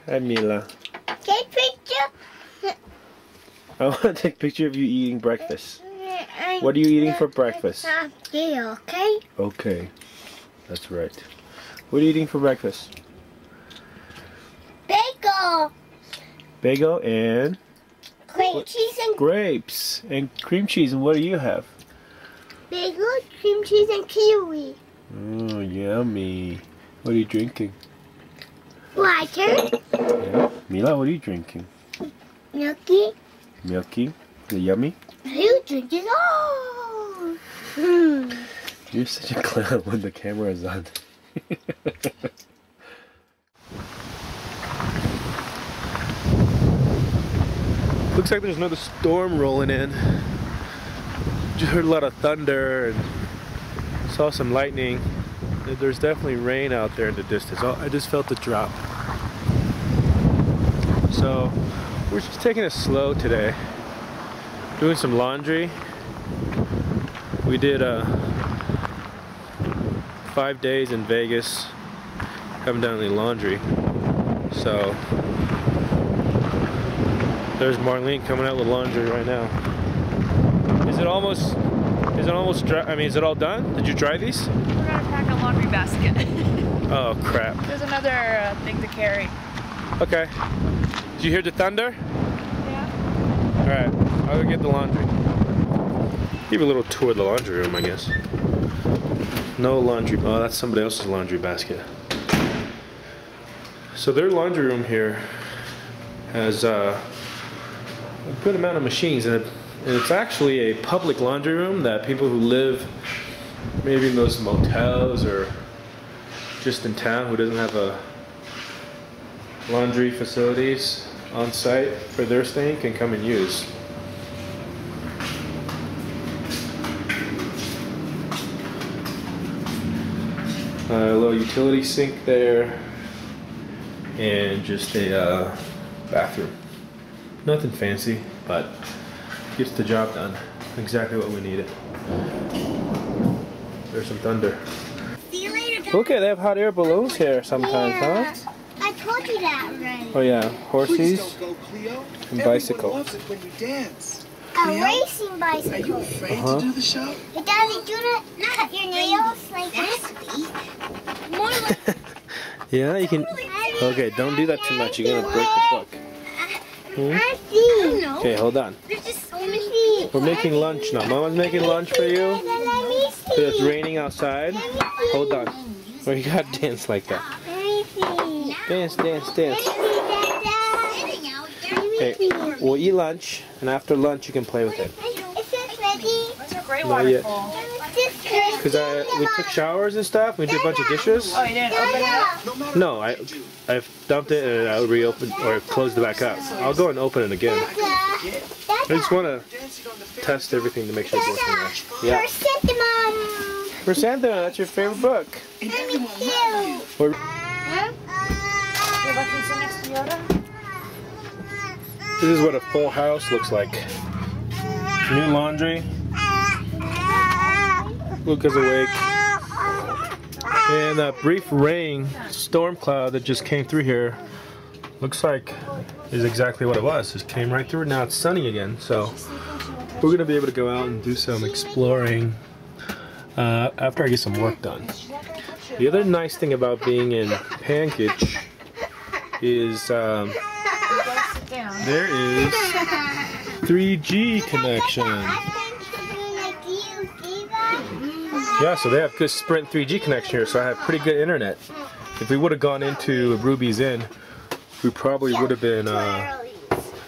Hi, Mila. Take picture. I want to take a picture of you eating breakfast. What are you eating for breakfast? Yeah, okay. Okay, that's right. What are you eating for breakfast? Bagel. Bagel and Cream cheese and grapes and cream cheese. And what do you have? bagel, cream cheese and kiwi. Oh, yummy. What are you drinking? Water. Yeah. Mila, what are you drinking? Milky. Milky. Is it yummy? You drink it all. You're such a clown when the camera is on. Looks like there's another storm rolling in. Just heard a lot of thunder and saw some lightning. There's definitely rain out there in the distance. Oh, I just felt the drop. So we're just taking it slow today. Doing some laundry. We did 5 days in Vegas. Haven't done any laundry. So there's Marlene coming out with laundry right now. Is it almost dry? I mean, is it all done? Did you dry these? We're gonna pack a laundry basket. Oh crap. There's another thing to carry. Okay. Did you hear the thunder? Yeah. Alright, I'll go get the laundry. Give a little tour of the laundry room, I guess. No laundry. Oh, that's somebody else's laundry basket. So their laundry room here has a good amount of machines, and it's actually a public laundry room that people who live maybe in those motels or just in town who doesn't have a laundry facilities on site for their staying can come and use. A little utility sink there and just a bathroom. Nothing fancy, but gets the job done. Exactly what we needed. There's some thunder. See you later. Okay, they have hot air balloons here sometimes, huh? I told you that already. Oh yeah, horses and bicycle. Loves it when you dance. A racing bicycle. Are you afraid Uh-huh. to do the show? Hey, Daddy, do not cut your nails like that. More like Yeah, you can. Okay, don't do that too much. You're gonna break the book. Hmm? I see. Okay, hold on. There's just so many. We're making lunch now. Mama's making lunch for you. Let me see. So it's raining outside. Hold on. Oh, you gotta dance like that. Let me see. Dance, dance, dance. Let me see. Okay, we'll eat lunch, and after lunch you can play with it. Is this ready? Where's your gray Not yet. waterfall? Cause we took showers and stuff. We did a bunch of dishes. Oh, you didn't open it up? No matter No, I've dumped it and I reopened or closed it back up. I'll go and open it again. I just want to dancing on the fair. test everything to make sure it's working right. Yeah. Chrysanthemum. Chrysanthemum, that's your favorite book. And everyone loves you. Or- This is what a full house looks like. New laundry. Luca's awake. And that brief rain, storm cloud that just came through here, looks like is exactly what it was. Just came right through. Now it's sunny again, so we're gonna be able to go out and do some exploring after I get some work done. The other nice thing about being in Panguitch is there is 3G connection. Yeah, so they have good Sprint 3G connection here, so I have pretty good internet. If we would have gone into Ruby's Inn, we probably would have been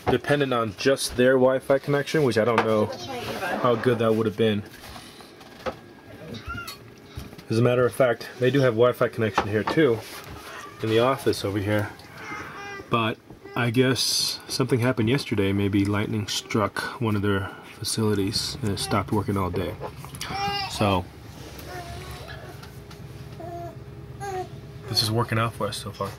dependent on just their Wi-Fi connection, which I don't know how good that would have been. As a matter of fact, they do have Wi-Fi connection here too, in the office over here. But I guess something happened yesterday. Maybe lightning struck one of their facilities and it stopped working all day. So this is working out for us so far.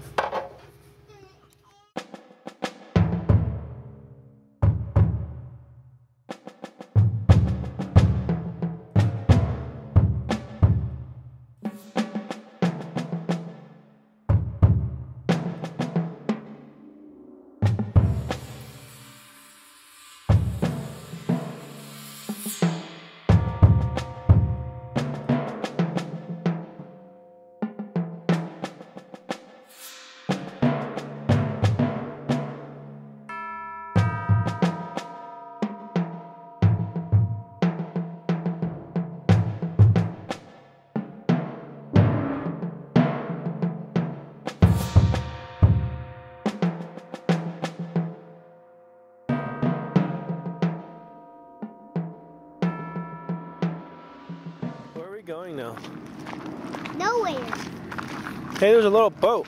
now? Nowhere. Hey, there's a little boat.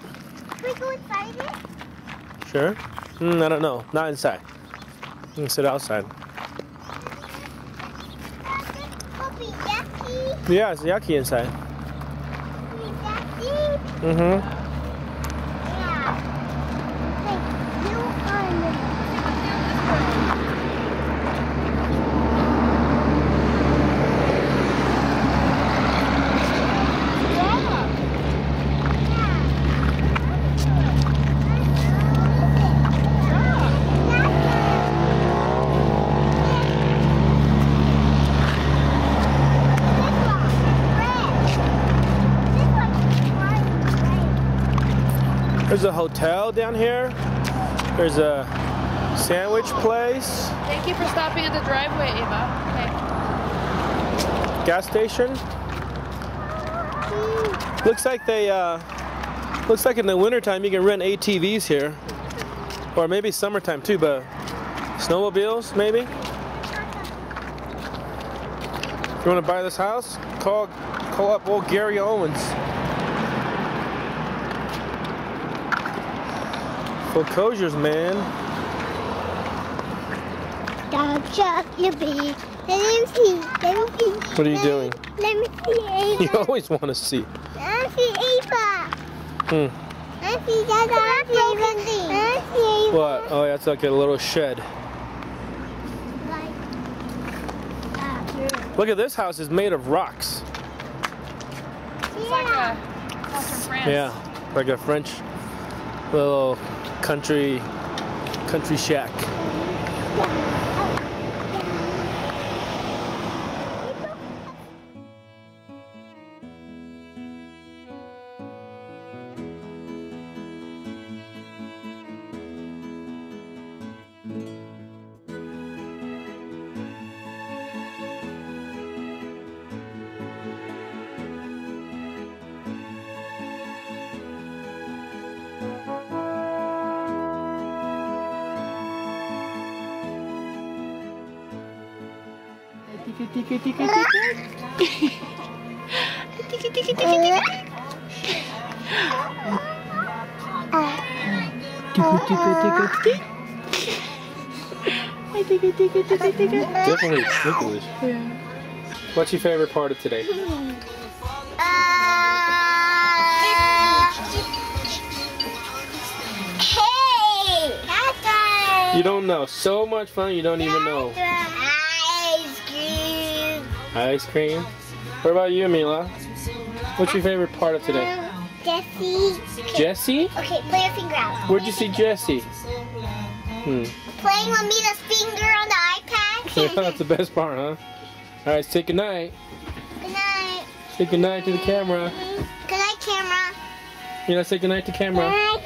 Can we go inside it? Sure. I don't know. Not inside. You can sit outside. Puppy yucky. Yeah, it's yucky inside. Yucky. Mm-hmm. Yeah. Hey, you on There's a hotel down here. There's a sandwich place. Thank you for stopping at the driveway, Ava. Gas station. Looks like they, looks like in the wintertime you can rent ATVs here. Or maybe summertime too, but snowmobiles maybe. If you want to buy this house, call up old Gary Owens. Foreclosures, man. Dog chuck, you be. Let me see. Let me see. What are you doing? Let me see Ava. You always want to see. Let me see Ava. Let me see Dada. Let me see Ava. What? Oh, yeah, it's like a little shed. Look at this house. It's made of rocks. It's like a house from France. Yeah, like a French little country shack. Definitely ticklish. Yeah. What's your favorite part of today? Hey! You don't know. So much fun you don't even know. Ice cream. Ice cream? What about you, Mila? What's your favorite part of today? Jessie. Jesse? Okay, play your finger out. Where'd you see Jesse? Playing with Mina's finger on the iPad. That's the best part, huh? Alright, say goodnight. Good night. Say goodnight to the camera. Good night, camera. You know, say goodnight to camera. Good night,